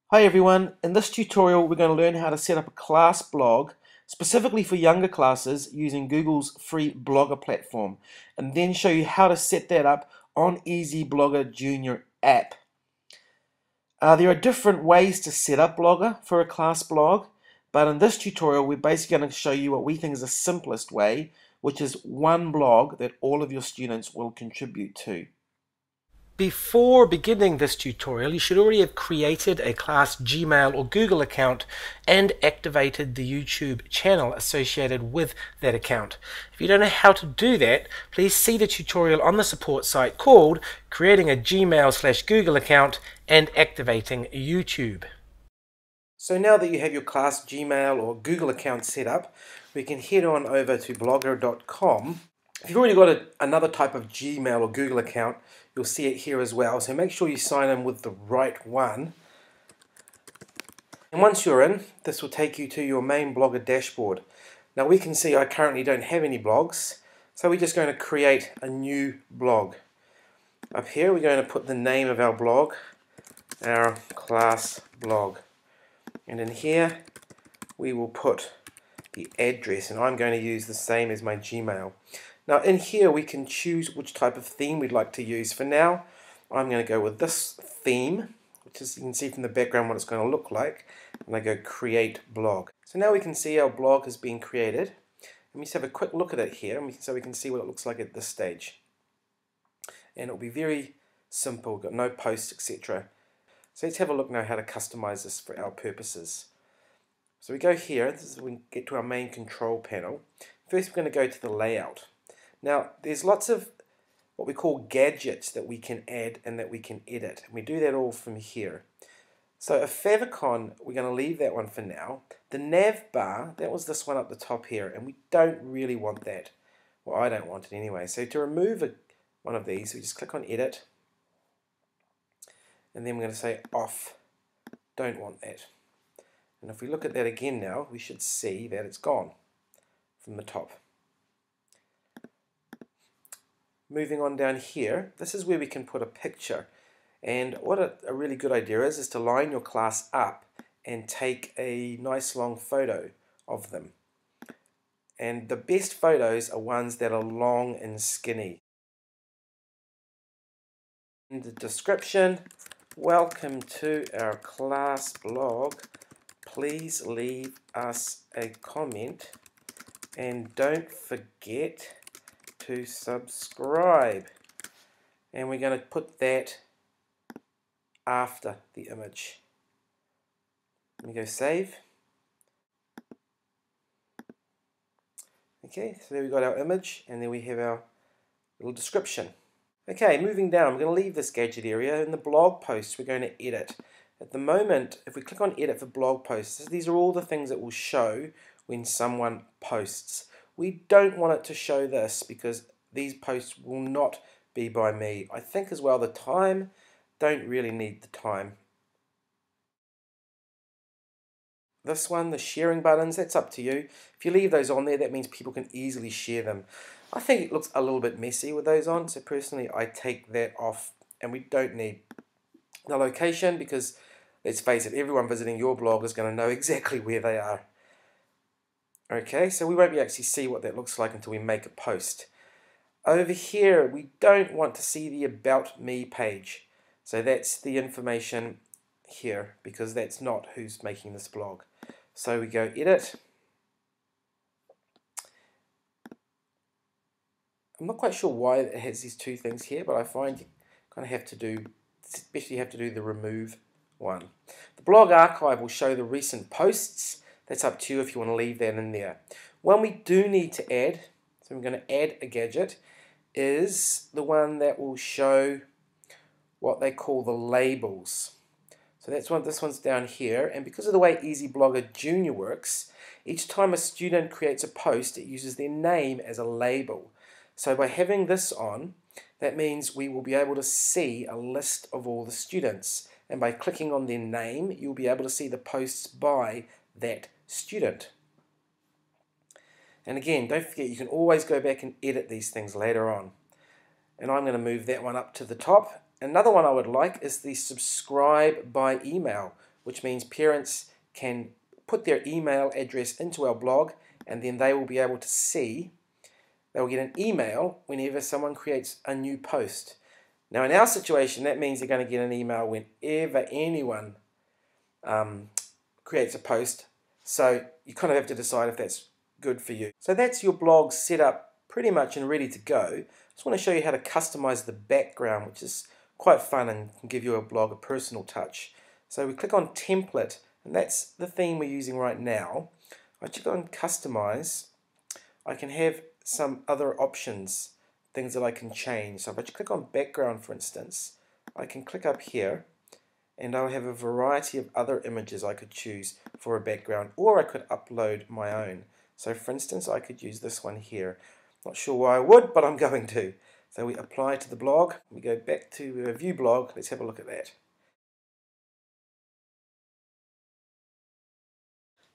Hi everyone, in this tutorial we're going to learn how to set up a class blog specifically for younger classes using Google's free Blogger platform, and then show you how to set that up on Easy Blogger Junior app. There are different ways to set up Blogger for a class blog, but in this tutorial we're basically going to show you what we think is the simplest way, which is one blog that all of your students will contribute to. Before beginning this tutorial, you should already have created a class Gmail or Google account and activated the YouTube channel associated with that account. If you don't know how to do that, please see the tutorial on the support site called Creating a Gmail/Google account and Activating YouTube. So now that you have your class Gmail or Google account set up, we can head on over to blogger.com. If you've already got another type of Gmail or Google account, you'll see it here as well. So make sure you sign in with the right one. And once you're in, this will take you to your main Blogger dashboard. Now we can see I currently don't have any blogs, so we're just going to create a new blog. Up here we're going to put the name of our blog, our class blog. And in here we will put the address, and I'm going to use the same as my Gmail. Now in here we can choose which type of theme we'd like to use. For now I'm going to go with this theme, which is, you can see from the background what it's going to look like, and I go create blog. So now we can see our blog has been created. Let me just have a quick look at it here so we can see what it looks like at this stage. And it'll be very simple, got no posts, etc. So let's have a look now how to customize this for our purposes. So we go here, this is when we get to our main control panel. First we're going to go to the layout. Now there's lots of what we call gadgets that we can add and that we can edit. And we do that all from here. So a favicon, we're going to leave that one for now. The nav bar, that was this one up the top here, and we don't really want that. Well, I don't want it anyway. So to remove one of these, we just click on edit. And then we're going to say off. Don't want that. And if we look at that again now, we should see that it's gone from the top. Moving on down here, this is where we can put a picture. And what a really good idea is to line your class up and take a nice long photo of them. And the best photos are ones that are long and skinny. In the description, welcome to our class blog. Please leave us a comment and don't forget to subscribe. And we're going to put that after the image. Let me go save. Okay, so there we got our image, and then we have our little description. Okay, moving down, we're going to leave this gadget area. In the blog posts, we're going to edit. At the moment, if we click on edit for blog posts, these are all the things that will show when someone posts. We don't want it to show this because these posts will not be by me. I think as well the time, don't really need the time. This one, the sharing buttons, that's up to you. If you leave those on there, that means people can easily share them. I think it looks a little bit messy with those on, so personally I take that off, and we don't need the location because, let's face it, everyone visiting your blog is going to know exactly where they are. Okay, so we won't be actually see what that looks like until we make a post. Over here, we don't want to see the About Me page. So that's the information here, because that's not who's making this blog. So we go edit. I'm not quite sure why it has these two things here, but I find you kind of have to do, especially you have to do the remove one. The blog archive will show the recent posts. That's up to you if you want to leave that in there. One we do need to add, so we're going to add a gadget, is the one that will show what they call the labels. So that's one. This one's down here, and because of the way Easy Blogger Junior works, each time a student creates a post, it uses their name as a label. So by having this on, that means we will be able to see a list of all the students, and by clicking on their name, you'll be able to see the posts by that student. And again, don't forget, you can always go back and edit these things later on. And I'm going to move that one up to the top. Another one I would like is the subscribe by email, which means parents can put their email address into our blog, and then they will be able to see, they will get an email whenever someone creates a new post. Now in our situation, that means they're going to get an email whenever anyone creates a post. So you kind of have to decide if that's good for you. So that's your blog set up pretty much and ready to go. I just want to show you how to customize the background, which is quite fun and can give your blog a personal touch. So we click on template, and that's the theme we're using right now. I click on customize. I can have some other options, things that I can change. So if I just click on background, for instance, I can click up here and I'll have a variety of other images I could choose for a background, or I could upload my own. So for instance, I could use this one here. Not sure why I would, but I'm going to. So we apply to the blog, we go back to view blog, let's have a look at that.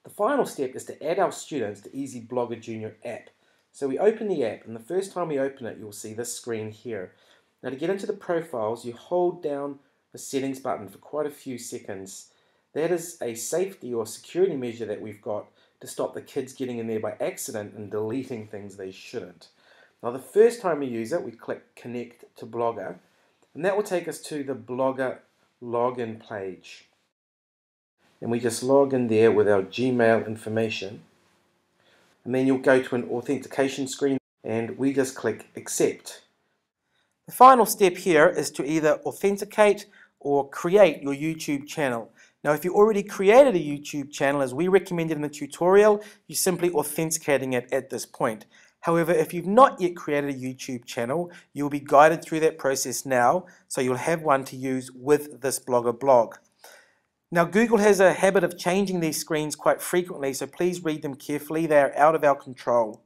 The final step is to add our students to Easy Blogger Junior app. So we open the app, and the first time we open it, you'll see this screen here. Now to get into the profiles, you hold down the settings button for quite a few seconds. That is a safety or security measure that we've got to stop the kids getting in there by accident and deleting things they shouldn't. Now the first time we use it, we click Connect to Blogger, and that will take us to the Blogger login page. And we just log in there with our Gmail information. And then you'll go to an authentication screen and we just click Accept. The final step here is to either authenticate or create your YouTube channel. Now if you already created a YouTube channel, as we recommended in the tutorial, you're simply authenticating it at this point. However, if you've not yet created a YouTube channel, you'll be guided through that process now, so you'll have one to use with this Blogger blog. Now Google has a habit of changing these screens quite frequently, so please read them carefully. They are out of our control.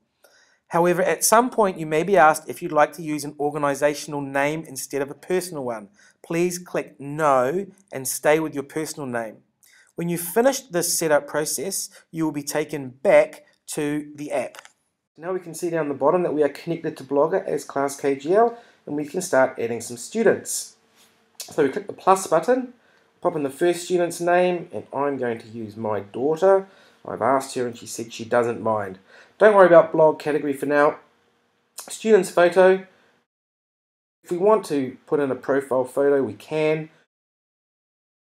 However, at some point you may be asked if you'd like to use an organizational name instead of a personal one. Please click No and stay with your personal name. When you've finished this setup process, you will be taken back to the app. Now we can see down the bottom that we are connected to Blogger as Class KGL, and we can start adding some students. So we click the plus button, pop in the first student's name, and I'm going to use my daughter. I've asked her and she said she doesn't mind. Don't worry about blog category for now. Student's photo. If we want to put in a profile photo, we can.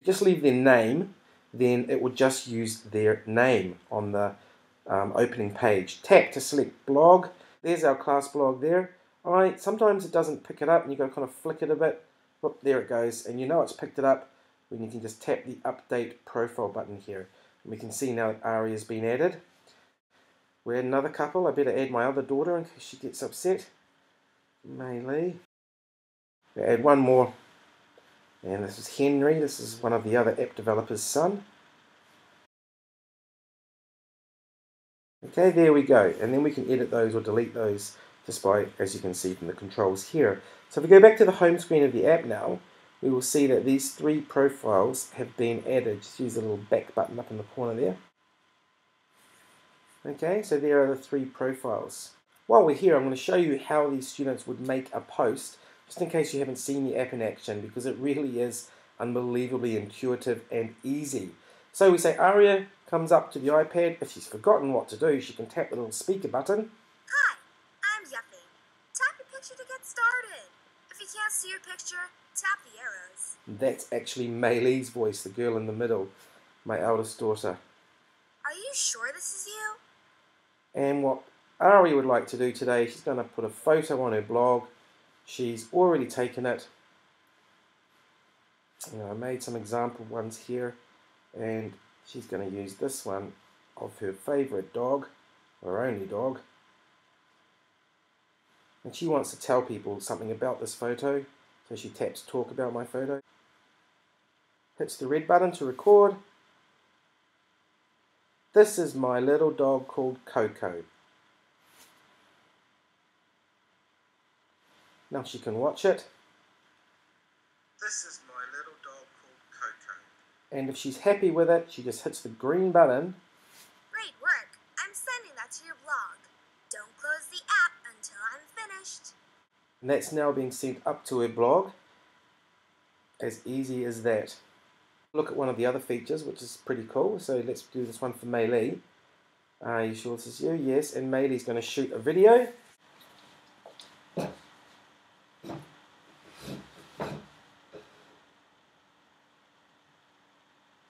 Just leave their name, then it will just use their name on the opening page. Tap to select blog. There's our class blog there. Alright, sometimes it doesn't pick it up and you've got to kind of flick it a bit. Whoop, there it goes. And you know it's picked it up when you can just tap the update profile button here. And we can see now that Ari has been added. We're another couple. I better add my other daughter in case she gets upset. Maylee. We add one more. And this is Henry. This is one of the other app developers' son. Okay, there we go. And then we can edit those or delete those just by, as you can see from the controls here. So if we go back to the home screen of the app now, we will see that these three profiles have been added. Just use the little back button up in the corner there. Okay, so there are the three profiles. While we're here, I'm going to show you how these students would make a post, just in case you haven't seen the app in action, because it really is unbelievably intuitive and easy. So we say Aria comes up to the iPad. If she's forgotten what to do, she can tap the little speaker button. Hi, I'm Yuffie. Tap your picture to get started. If you can't see your picture, tap the arrows. That's actually Maylee's voice, the girl in the middle, my eldest daughter. Are you sure this is you? And what Ari would like to do today, she's going to put a photo on her blog. She's already taken it. I made some example ones here, and she's going to use this one of her favourite dog, her only dog. And she wants to tell people something about this photo, so she taps talk about my photo. Hits the red button to record. This is my little dog called Coco. Now she can watch it. This is my little dog called Coco. And if she's happy with it, she just hits the green button. Great work. I'm sending that to your blog. Don't close the app until I'm finished. And that's now being sent up to her blog. As easy as that. Look at one of the other features, which is pretty cool. So let's do this one for Mei Lee. Are you sure this is you? Yes, and Mei Lee's going to shoot a video.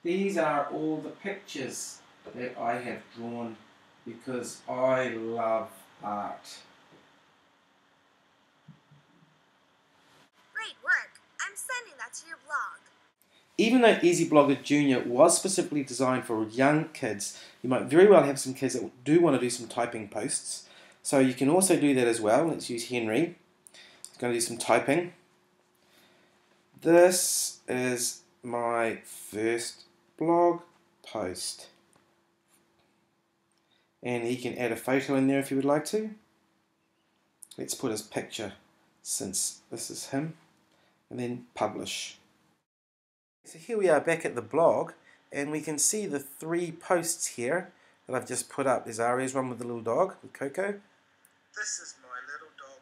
These are all the pictures that I have drawn because I love art. Great work. I'm sending that to your blog. Even though Easy Blogger Junior was specifically designed for young kids, you might very well have some kids that do want to do some typing posts. So you can also do that as well. Let's use Henry. He's going to do some typing. This is my first blog post. And he can add a photo in there if he would like to. Let's put his picture since this is him. And then publish. So here we are back at the blog, and we can see the 3 posts here that I've just put up. There's Aria's one with the little dog, with Coco. This is my little dog.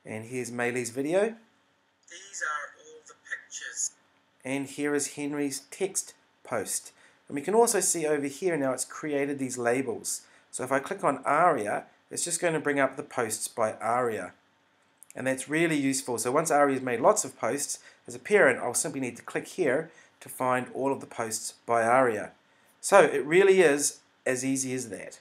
And here's Mei Lee's video. These are all the pictures. And here is Henry's text post. And we can also see over here now it's created these labels. So if I click on Aria, it's just going to bring up the posts by Aria. And that's really useful. So once Aria's made lots of posts, as a parent, I'll simply need to click here to find all of the posts by Aria. So it really is as easy as that.